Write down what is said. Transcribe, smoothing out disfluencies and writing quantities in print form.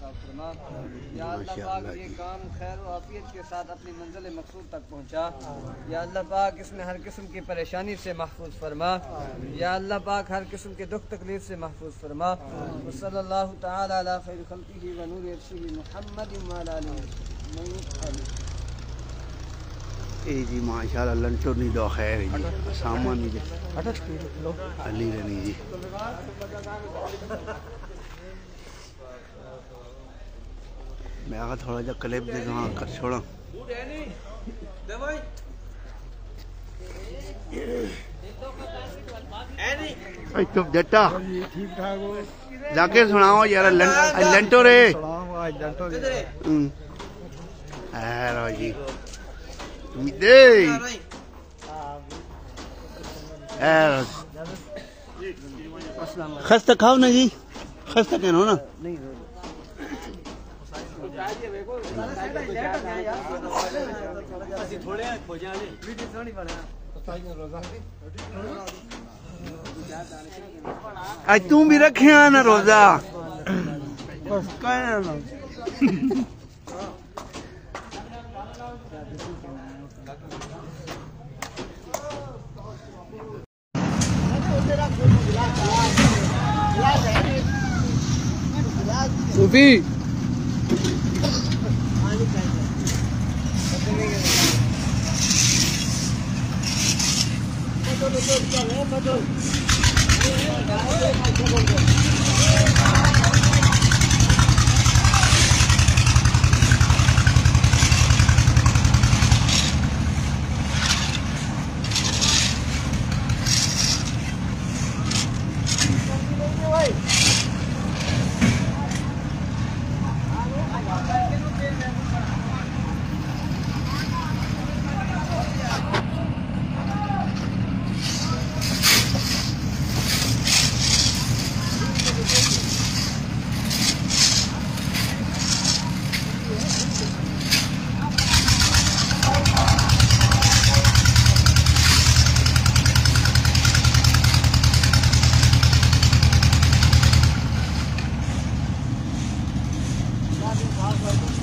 इंसाफ फरमा। या अल्लाह पाक ये काम खैर और आफियत के साथ अपनी मंजिल मकसूद तक पहुँचा। या अल्लाह पाक इसमें हर किस्म की परेशानी से महफूज फरमा। या अल्लाह पाक हर किस्म के दुख तकलीफ से महफूज फरमा। सल्लल्लाहु तआला अला खैर खल्क़िही व नूरि अर्शिही मुहम्मदिन व अला आलिही। जी माशाल्लाह लंटो नहीं दो खैर जी सामान जी अली रनी जी मैं आगा थोड़ा जा क्लिप दे दूँ कर छोड़ा तो जट्टा ठीक ठाक हो जाके सुनाओ यार लंटो रे जी खस्ता खाओ ना जी खस्ता कहना ना आज तू भी रखे ना रोजा सूफी ठीक